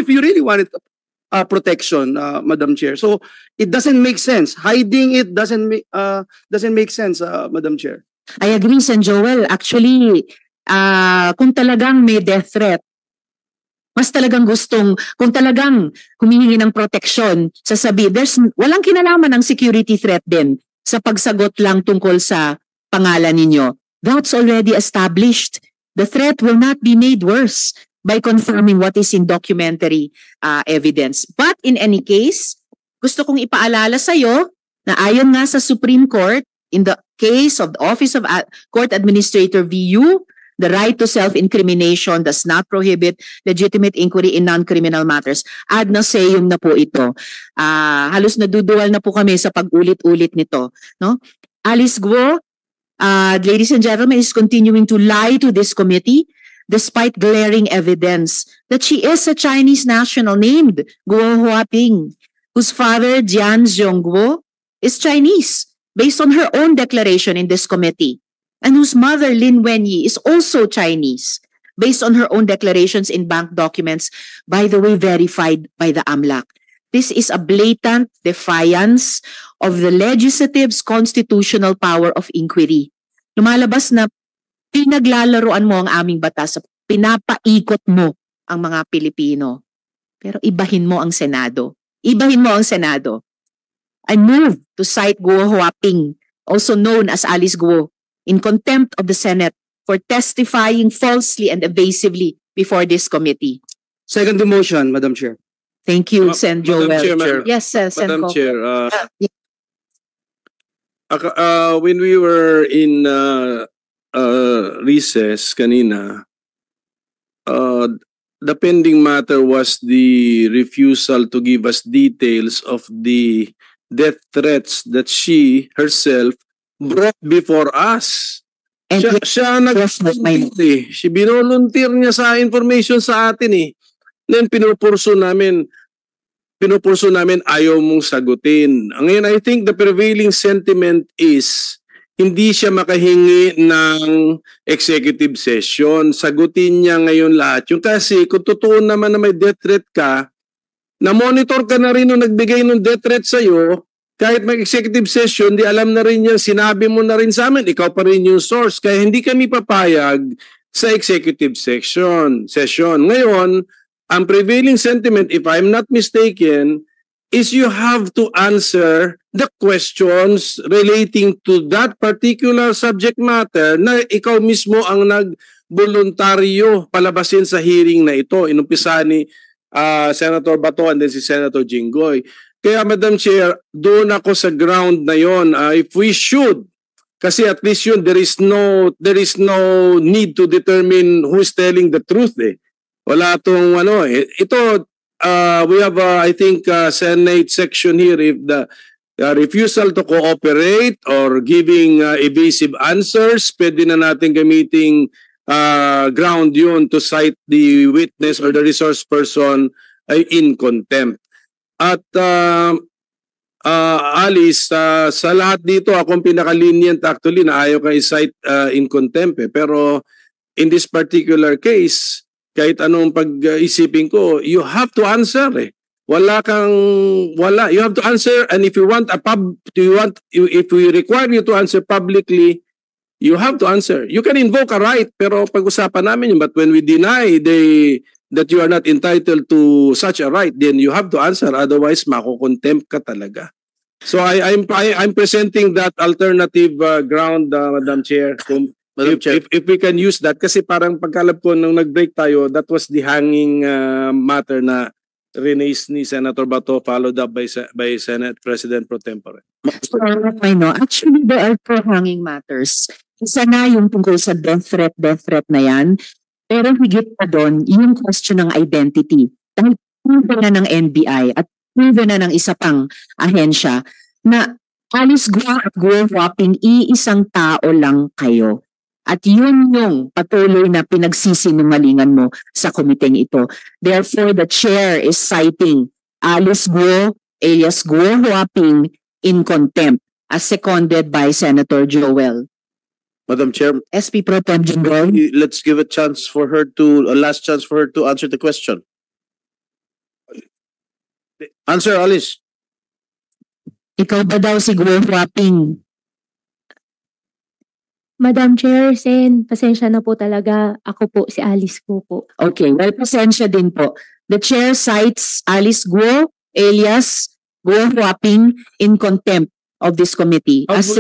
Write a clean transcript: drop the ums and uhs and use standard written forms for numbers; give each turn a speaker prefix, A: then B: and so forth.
A: if you really wanted protection, Madam Chair. So it doesn't make sense. Hiding it doesn't make sense, Madam Chair.
B: I agree, Sen Joel. Actually, kung talagang may death threat, mas talagang kung talagang humihingi ng proteksyon, walang kinalaman ng security threat din sa pagsagot lang tungkol sa pangalan ninyo. That's already established. The threat will not be made worse by confirming what is in documentary evidence. But in any case, gusto kong ipaalala sa iyo na ayon nga sa Supreme Court, in the case of the Office of Court Administrator VU, the right to self-incrimination does not prohibit legitimate inquiry in non-criminal matters. Ad nauseam na po ito. Halos naduduwal na po kami sa pag-ulit-ulit nito. No? Alice Guo, ladies and gentlemen, is continuing to lie to this committee despite glaring evidence that she is a Chinese national named Guo Huaping, whose father, Jian Zhongguo, is Chinese, based on her own declaration in this committee, and whose mother, Lin Wenyi, is also Chinese, based on her own declarations in bank documents, by the way, verified by the AMLAC. This is a blatant defiance of the legislative's constitutional power of inquiry. Lumalabas na pinaglalaroan mo ang aming batas, pinapaikot mo ang mga Pilipino. Pero ibahin mo ang Senado. Ibahin mo ang Senado. I move to cite Guo Huaping, also known as Alice Guo, in contempt of the Senate for testifying falsely and evasively before this committee.
A: Second the motion, Madam Chair.
B: Thank you, Sen Joel.
C: Chair,
B: yes, Sen
C: Madam
B: Coco.
C: Chair, when we were in recess kanina, the pending matter was the refusal to give us details of the death threats that she herself brought before us.
B: And
C: Siya nag-volunteer. She binolunteer niya sa information sa atin eh. Then pinupurso namin ayaw mong sagutin. Ngayon, I think the prevailing sentiment is hindi siya makahingi ng executive session. Sagutin niya ngayon lahat. Yung kasi kung totoo naman na may death threat ka, na-monitor ka na rin nung nagbigay ng death threat sa'yo, kahit mag-executive session, di alam na rin yan, sinabi mo na rin sa amin, ikaw pa rin yung source. Kaya hindi kami papayag sa executive session. Ngayon, ang prevailing sentiment, if I'm not mistaken, is you have to answer the questions relating to that particular subject matter na ikaw mismo ang nag-voluntaryo palabasin sa hearing na ito. Inumpisa ni Senator Bato and then si Senator Jinggoy. Kaya Madam Chair, doon ako sa ground na yon. If we should, kasi at least yun, there is no need to determine who is telling the truth eh. Wala tong ano eh. Ito, we have I think Senate section here, if the refusal to cooperate or giving evasive answers, pwede na natin gamiting ground yun to cite the witness or the resource person in contempt. At Alice, sa lahat dito, akong pinaka-lenient actually na ayaw ka i-cite in contempt eh. Pero in this particular case, kahit anong pag-isipin ko, you have to answer eh. You have to answer, and if you want if we require you to answer publicly, you have to answer. You can invoke a right, pero pag-usapan namin yun. But when we deny that you are not entitled to such a right, then you have to answer. Otherwise, mako-contempt ka talaga. So I'm presenting that alternative ground, Madam Chair. If we can use that, kasi parang pagkalap ko nung nag-break tayo, that was the hanging matter na release ni Senator Bato, followed up by Senate President Pro Tempore.
B: I know. Actually, there are two hanging matters. Isa na yung tungkol sa death threat na yan. Pero higit pa doon, yung question ng identity. Dahil proven na ng NBI at proven na ng isa pang ahensya na Alice Guo at Guo Huaping, iisang tao lang kayo. At yun yung patuloy na pinagsisinungalingan mo sa komiteng ito. Therefore, the chair is citing Alice Guo alias Guo Huaping in contempt as seconded by Senator Joel.
D: Madam Chair,
B: SP Pro Tem Jinggoy.
D: let's give a last chance for her to answer the question.
C: Answer, Alice.
B: Ikaw ba daw si Guo Huaping?
D: Madam Chair, Sen, pasensya na po talaga. Ako po, si Alice Guo po.
B: Okay, well, pasensya din po. The chair cites Alice Guo alias Guo Huaping in contempt of this committee. As